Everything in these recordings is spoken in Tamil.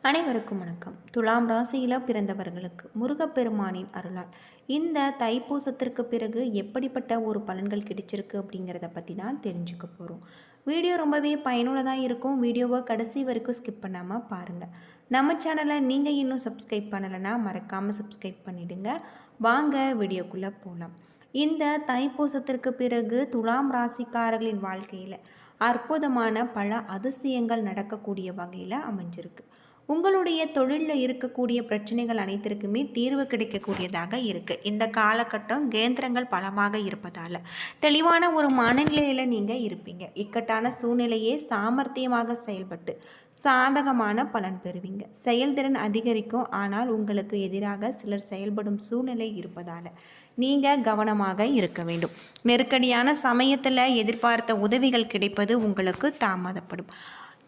அனைவருக்கும் வணக்கம். துலாம் ராசியில் பிறந்தவர்களுக்கு முருகப்பெருமானின் அருளால் இந்த தைப்பூசத்திற்கு பிறகு எப்படிப்பட்ட ஒரு பலன்கள் கிடைச்சிருக்கு அப்படிங்கிறத பற்றி தான் தெரிஞ்சுக்க போகிறோம். வீடியோ ரொம்பவே பயனுள்ளதாக இருக்கும். வீடியோவை கடைசி வரைக்கும் ஸ்கிப் பண்ணாமல் பாருங்கள். நம்ம சேனலை நீங்கள் இன்னும் சப்ஸ்கிரைப் பண்ணலைன்னா மறக்காமல் சப்ஸ்கிரைப் பண்ணிவிடுங்க. வாங்க வீடியோக்குள்ளே போகலாம். இந்த தைப்பூசத்திற்கு பிறகு துலாம் ராசிக்காரர்களின் வாழ்க்கையில் அற்புதமான பல அதிசயங்கள் நடக்கக்கூடிய வகையில் அமைஞ்சிருக்கு. உங்களுடைய தொழிலில் இருக்கக்கூடிய பிரச்சனைகள் அனைத்திற்குமே தீர்வு கிடைக்கக்கூடியதாக இருக்குது. இந்த காலகட்டம் கேந்திரங்கள் பலமாக இருப்பதால் தெளிவான ஒரு மனநிலையில் நீங்கள் இருப்பீங்க. இக்கட்டான சூழ்நிலையே சாமர்த்தியமாக செயல்பட்டு சாதகமான பலன் பெறுவீங்க. செயல்திறன் அதிகரிக்கும். ஆனால் உங்களுக்கு எதிராக சிலர் செயல்படும் சூழ்நிலை இருப்பதால் நீங்கள் கவனமாக இருக்க வேண்டும். நெருக்கடியான சமயத்தில் எதிர்பார்த்த உதவிகள் கிடைப்பது உங்களுக்கு தாமதப்படும்.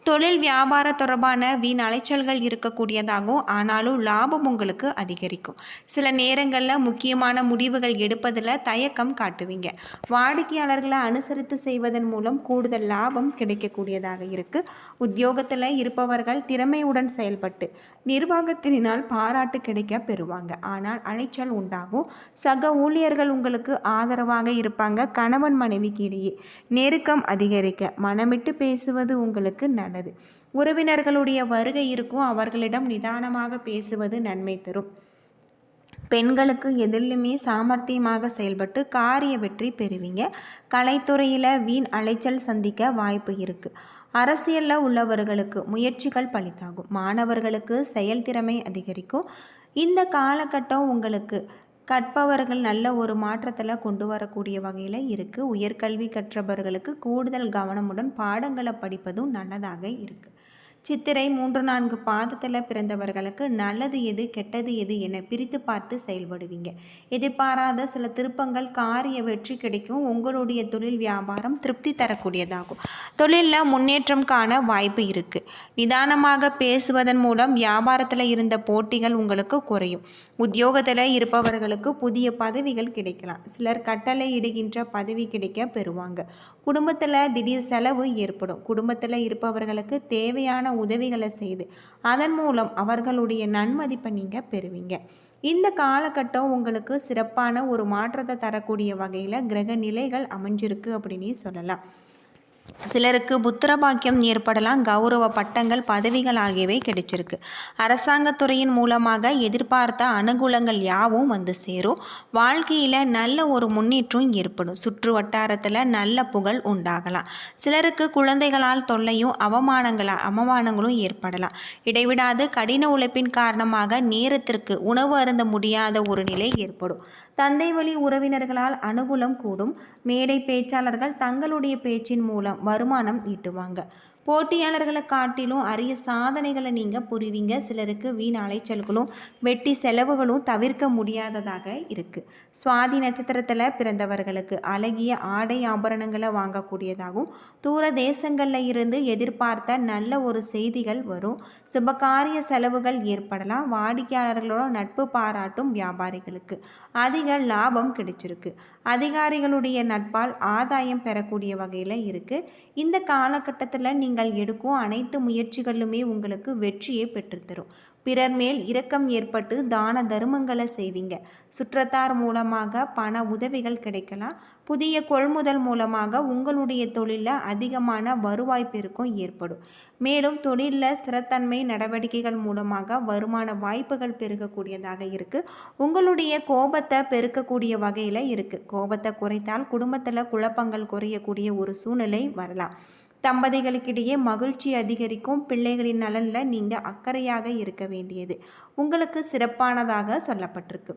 தொழில் வியாபார தொடர்பான வீண் அலைச்சல்கள் இருக்கக்கூடியதாகும். ஆனாலும் லாபம் உங்களுக்கு அதிகரிக்கும். சில நேரங்களில் முக்கியமான முடிவுகள் எடுப்பதில் தயக்கம் காட்டுவீங்க. வாடிக்கையாளர்களை அனுசரித்து செய்வதன் மூலம் கூடுதல் லாபம் கிடைக்கக்கூடியதாக இருக்குது. உத்தியோகத்தில் இருப்பவர்கள் திறமையுடன் செயல்பட்டு நிர்வாகத்தினால் பாராட்டு கிடைக்க பெறுவாங்க. ஆனால் அலைச்சல் உண்டாகும். சக ஊழியர்கள் உங்களுக்கு ஆதரவாக இருப்பாங்க. கணவன் மனைவிக்கு இடையே நெருக்கம் அதிகரிக்க மனமிட்டு பேசுவது உங்களுக்கு நல்லது. உறவினர்களுடைய வருகை இருக்கும். அவர்களிடம் நிதானமாக பேசுவது நன்மை தரும். பெண்களுக்கு எதிலுமே சாமர்த்தியமாக செயல்பட்டு காரிய வெற்றி பெறுவீங்க. கலைத்துறையில் வீண் அலைச்சல் சந்திக்க வாய்ப்பு இருக்குது. அரசியலில் உள்ளவர்களுக்கு முயற்சிகள் பலித்தாகும். மாணவர்களுக்கு செயல்திறமை அதிகரிக்கும். இந்த காலகட்டம் உங்களுக்கு கற்பவர்கள் நல்ல ஒரு மாற்றத்தில் கொண்டு வரக்கூடிய வகையில் இருக்குது. உயர்கல்வி கற்றவர்களுக்கு கூடுதல் கவனமுடன் பாடங்களை படிப்பதும் நல்லதாக இருக்குது. சித்திரை 3-4 பாதத்தில் பிறந்தவர்களுக்கு நல்லது எது கெட்டது எது என பிரித்து பார்த்து செயல்படுவீங்க. எதிர்பாராத சில திருப்பங்கள் காரிய வெற்றி கிடைக்கும். உங்களுடைய தொழில் வியாபாரம் திருப்தி தரக்கூடியதாகும். தொழிலில் முன்னேற்றம் காண வாய்ப்பு இருக்குது. நிதானமாக பேசுவதன் மூலம் வியாபாரத்தில் இருந்த போட்டிகள் உங்களுக்கு குறையும். உத்தியோகத்தில் இருப்பவர்களுக்கு புதிய பதவிகள் கிடைக்கலாம். சிலர் கட்டளை இடுகின்ற பதவி கிடைக்க பெறுவாங்க. குடும்பத்தில் திடீர் செலவு ஏற்படும். குடும்பத்தில் இருப்பவர்களுக்கு தேவையான உதவிகளை செய்து அதன் மூலம் அவர்களுடைய நன்மதிப்பை நீங்கள் பெறுவீங்க. இந்த காலகட்டம் உங்களுக்கு சிறப்பான ஒரு மாற்றத்தை தரக்கூடிய வகையில் கிரக நிலைகள் அமைஞ்சிருக்கு அப்படின்னு சொல்லலாம். சிலருக்கு புத்திர பாக்கியம் ஏற்படலாம். கௌரவ பட்டங்கள் பதவிகள் ஆகியவை கிடைச்சிருக்கு. அரசாங்கத்துறையின் மூலமாக எதிர்பார்த்த அனுகூலங்கள் யாவும் வந்து சேரும். வாழ்க்கையில் நல்ல ஒரு முன்னேற்றம் ஏற்படும். சுற்று வட்டாரத்தில் நல்ல புகழ் உண்டாகலாம். சிலருக்கு குழந்தைகளால் தொல்லையும் அவமானங்களும் ஏற்படலாம். இடைவிடாது கடின உழைப்பின் காரணமாக நேரத்திற்கு உணவு அருந்த முடியாத ஒரு நிலை ஏற்படும். தந்தை வழி உறவினர்களால் அனுகூலம் கூடும். மேடை பேச்சாளர்கள் தங்களுடைய பேச்சின் மூலம் வருமானம் ஈட்டுவாங்க. போட்டியாளர்களை காட்டிலும் அரிய சாதனைகளை நீங்கள் புரிவீங்க. சிலருக்கு வீண் அலைச்சல்களும் வெட்டி செலவுகளும் தவிர்க்க முடியாததாக இருக்குது. சுவாதி நட்சத்திரத்தில் பிறந்தவர்களுக்கு அழகிய ஆடை ஆபரணங்களை வாங்கக்கூடியதாகவும் தூர தேசங்களில் இருந்து எதிர்பார்த்த நல்ல ஒரு செய்திகள் வரும். சுபகாரிய செலவுகள் ஏற்படலாம். வாடிக்கையாளர்களோட நட்பு பாராட்டும் வியாபாரிகளுக்கு அதிக லாபம் கிடைச்சிருக்கு. அதிகாரிகளுடைய நட்பால் ஆதாயம் பெறக்கூடிய வகையில் இருக்குது. இந்த காலகட்டத்தில் நீங்கள் எடுக்கும் அனைத்து முயற்சிகளுமே உங்களுக்கு வெற்றியை பெற்றுத்தரும். பிறர் மேல் இரக்கம் ஏற்பட்டு தான தர்மங்களை செய்வீங்க. சுற்றத்தார் மூலமாக பண உதவிகள் கிடைக்கலாம். புதிய கொள்முதல் மூலமாக உங்களுடைய தொழிலில் அதிகமான வருவாய் பெருக்கம் ஏற்படும். மேலும் தொழிலில் ஸ்திரத்தன்மை நடவடிக்கைகள் மூலமாக வருமான வாய்ப்புகள் பெருகக்கூடியதாக இருக்குது. உங்களுடைய கோபத்தை பெருக்கக்கூடிய வகையில் இருக்குது. கோபத்தை குறைத்தால் குடும்பத்தில் குழப்பங்கள் குறையக்கூடிய ஒரு சூழ்நிலை வரலாம். தம்பதிகளுக்கிடையே மகிழ்ச்சி அதிகரிக்கும். பிள்ளைகளின் நலனில் நீங்கள் அக்கறையாக இருக்க வேண்டியது உங்களுக்கு சிறப்பானதாக சொல்லப்பட்டிருக்கு.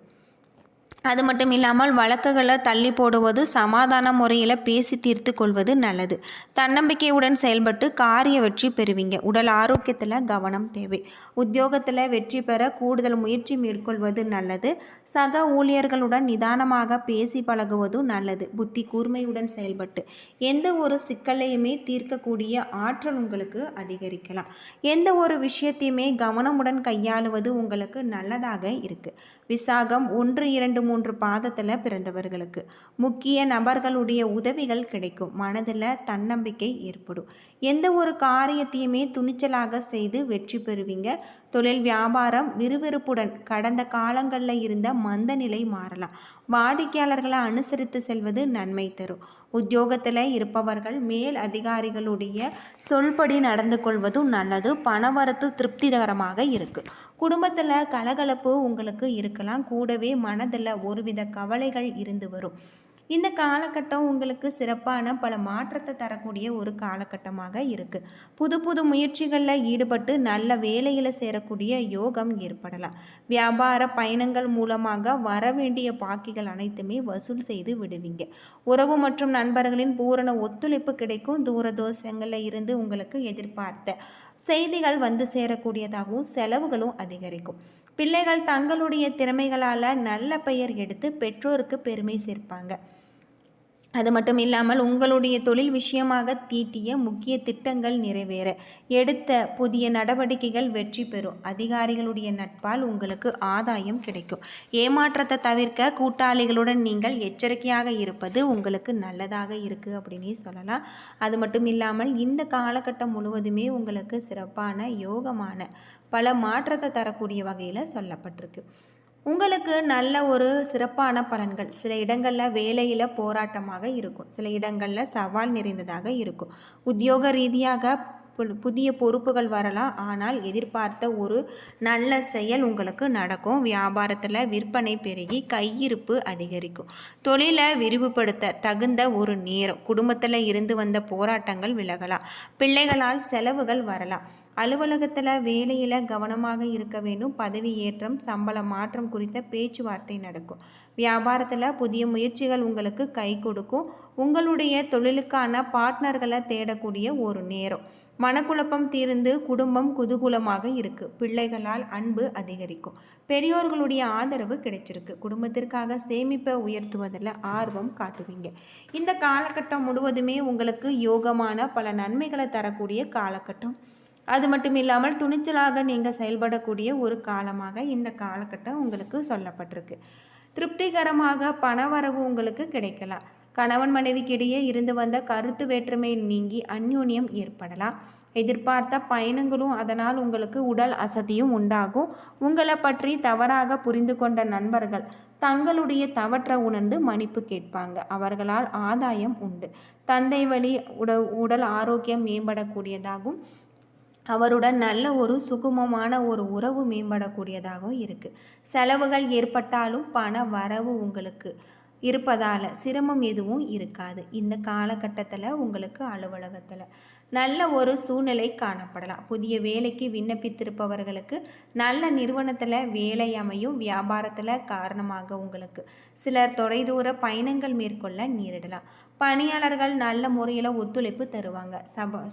அது மட்டும் இல்லாமல் வழக்குகளை தள்ளி போடுவது சமாதான முறையில் பேசி தீர்த்து கொள்வது நல்லது. தன்னம்பிக்கையுடன் செயல்பட்டு காரிய வெற்றி பெறுவீங்க. உடல் ஆரோக்கியத்தில் கவனம் தேவை. உத்தியோகத்தில் வெற்றி பெற கூடுதல் முயற்சி மேற்கொள்வது நல்லது. சக ஊழியர்களுடன் நிதானமாக பேசி பழகுவதும் நல்லது. புத்தி கூர்மையுடன் செயல்பட்டு எந்த ஒரு சிக்கலையுமே தீர்க்கக்கூடிய ஆற்றல் உங்களுக்கு அதிகரிக்கலாம். எந்த ஒரு விஷயத்தையுமே கவனமுடன் கையாளுவது உங்களுக்கு நல்லதாக இருக்குது. விசாகம் 1-2 2-3 பாதத்தில் பிறந்தவர்களுக்கு முக்கிய நபர்களுடைய உதவிகள் கிடைக்கும். மனதில் தன்னம்பிக்கை ஏற்படும். எந்த ஒரு காரியத்தையுமே துணிச்சலாக செய்து வெற்றி பெறுவீங்க. தொழில் வியாபாரம் விறுவிறுப்புடன் கடந்த காலங்களில் இருந்த மந்த நிலை மாறலாம். வாடிக்கையாளர்களை அனுசரித்து செல்வது நன்மை தரும். உத்தியோகத்தில் இருப்பவர்கள் மேல் அதிகாரிகளுடைய சொல்படி நடந்து கொள்வதும் நல்லது. பணவரத்து திருப்திகரமாக இருக்குது. குடும்பத்தில் கலகலப்பு உங்களுக்கு இருக்கலாம். கூடவே மனதில் ஒருவித கவலைகள் இருந்து வரும். இந்த காலகட்டம் உங்களுக்கு சிறப்பான பல மாற்றத்தை தரக்கூடிய ஒரு காலகட்டமாக இருக்குது. புது புது முயற்சிகளில் ஈடுபட்டு நல்ல வேலையில் சேரக்கூடிய யோகம் ஏற்படலாம். வியாபார பயணங்கள் மூலமாக வர வேண்டிய பாக்கிகள் அனைத்துமே வசூல் செய்து விடுவீங்க. உறவு மற்றும் நண்பர்களின் பூரண ஒத்துழைப்பு கிடைக்கும். தூரதோஷங்களில் இருந்து உங்களுக்கு எதிர்பார்த்த செய்திகள் வந்து சேரக்கூடியதாகவும் செலவுகளும் அதிகரிக்கும். பிள்ளைகள் தங்களுடைய திறமைகளால் நல்ல பெயர் எடுத்து பெற்றோருக்கு பெருமை சேர்ப்பாங்க. அது மட்டும் இல்லாமல் உங்களுடைய தொழில் விஷயமாக தீட்டிய முக்கிய திட்டங்கள் நிறைவேற எடுத்த புதிய நடவடிக்கைகள் வெற்றி பெறும். அதிகாரிகளுடைய நட்பால் உங்களுக்கு ஆதாயம் கிடைக்கும். ஏமாற்றத்தை தவிர்க்க கூட்டாளிகளுடன் நீங்கள் எச்சரிக்கையாக இருப்பது உங்களுக்கு நல்லதாக இருக்குது அப்படின்னே சொல்லலாம். அது மட்டும் இல்லாமல் இந்த காலகட்டம் முழுவதுமே உங்களுக்கு சிறப்பான யோகமான பல மாற்றத்தை தரக்கூடிய வகையில் சொல்லப்பட்டிருக்கு. உங்களுக்கு நல்ல ஒரு சிறப்பான பலன்கள். சில இடங்களில் வேலையில் போராட்டமாக இருக்கும். சில இடங்களில் சவால் நிறைந்ததாக இருக்கும். உத்தியோக ரீதியாக புதிய பொறுப்புகள் வரலாம். ஆனால் எதிர்பார்த்த ஒரு நல்ல செயல் உங்களுக்கு நடக்கும். வியாபாரத்தில் விற்பனை பெருகி கையிருப்பு அதிகரிக்கும். தொழிலை விரிவுபடுத்த தகுந்த ஒரு நேரம். குடும்பத்தில் இருந்து வந்த போராட்டங்கள் விலகலாம். பிள்ளைகளால் செலவுகள் வரலாம். அலுவலகத்தில் வேலையில் கவனமாக இருக்க வேண்டும். பதவி ஏற்றம் சம்பள மாற்றம் குறித்த பேச்சுவார்த்தை நடக்கும். வியாபாரத்தில் புதிய முயற்சிகள் உங்களுக்கு கை கொடுக்கும். உங்களுடைய தொழிலுக்கான பார்ட்னர்களை தேடக்கூடிய ஒரு நேரம். மனக்குழப்பம் தீர்ந்து குடும்பம் குதூகூலமாக இருக்குது. பிள்ளைகளால் அன்பு அதிகரிக்கும். பெரியோர்களுடைய ஆதரவு கிடைச்சிருக்கு. குடும்பத்திற்காக சேமிப்பை உயர்த்துவதில் ஆர்வம் காட்டுவீங்க. இந்த காலகட்டம் முழுவதுமே உங்களுக்கு யோகமான பல நன்மைகளை தரக்கூடிய காலகட்டம். அது மட்டும் இல்லாமல் துணிச்சலாக நீங்கள் செயல்படக்கூடிய ஒரு காலமாக இந்த காலகட்டம் உங்களுக்கு சொல்லப்பட்டிருக்கு. திருப்திகரமாக பணவரவு உங்களுக்கு கிடைக்கலாம். கணவன் மனைவிக்கிடையே இருந்து வந்த கருத்து வேற்றுமை நீங்கி அந்யோன்யம் ஏற்படலாம். எதிர்பார்த்த பயணங்களும் அதனால் உங்களுக்கு உடல் அசதியும் உண்டாகும். உங்களை பற்றி தவறாக புரிந்து கொண்ட நண்பர்கள் தங்களுடைய தவற்றை உணர்ந்து மன்னிப்பு கேட்பாங்க. அவர்களால் ஆதாயம் உண்டு. தந்தை வழி உடல் ஆரோக்கியம் மேம்படக்கூடியதாகும். அவருடன் நல்ல ஒரு சுகுமமான ஒரு உறவு மேம்படக்கூடியதாகவும் இருக்குது. செலவுகள் ஏற்பட்டாலும் பண வரவு உங்களுக்கு இருப்பதால் சிரமம் எதுவும் இருக்காது. இந்த காலகட்டத்தில் உங்களுக்கு அலுவலகத்தில் நல்ல ஒரு சூழ்நிலை காணப்படலாம். புதிய வேலைக்கு விண்ணப்பித்திருப்பவர்களுக்கு நல்ல நிறுவனத்தில் வேலை அமையும். வியாபாரத்தில் காரணமாக உங்களுக்கு சிலர் தொலைதூர பயணங்கள் மேற்கொள்ள நேரிடலாம். பணியாளர்கள் நல்ல முறையில் ஒத்துழைப்பு தருவாங்க.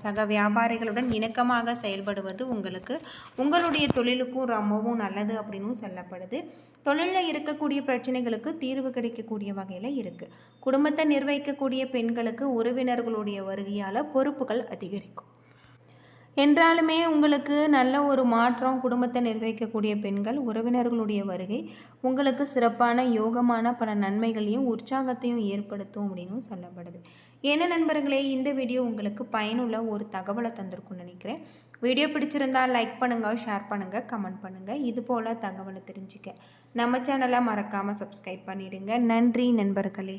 சக வியாபாரிகளுடன் இணக்கமாக செயல்படுவது உங்களுக்கு உங்களுடைய தொழிலுக்கும் ரொம்பவும் நல்லது அப்படின்னு சொல்லப்படுது. தொழிலில் இருக்கக்கூடிய பிரச்சனைகளுக்கு தீர்வு கிடைக்கக்கூடிய வகையில் இருக்குது. குடும்பத்தை நிர்வகிக்கக்கூடிய பெண்களுக்கு உறவினர்களுடைய வருகையால் பொறுப்புகள் அதிகரிக்கும். என்றாலுமே உங்களுக்கு நல்ல ஒரு மாற்றம். குடும்பத்தை நிர்வகிக்கக்கூடிய பெண்கள் உறவினர்களுடைய வருகை உங்களுக்கு சிறப்பான யோகமான பல நன்மைகளையும் உற்சாகத்தையும் ஏற்படுத்தும் அப்படின்னு சொல்லப்படுது. என்ன நண்பர்களே, இந்த வீடியோ உங்களுக்கு பயனுள்ள ஒரு தகவலை தந்திருக்கும்னு நினைக்கிறேன். வீடியோ பிடிச்சிருந்தால் லைக் பண்ணுங்கள், ஷேர் பண்ணுங்கள், கமெண்ட் பண்ணுங்கள். இது போல் தகவலை தெரிஞ்சுக்க நம்ம சேனலை மறக்காமல் சப்ஸ்கிரைப் பண்ணிவிடுங்க. நன்றி நண்பர்களே.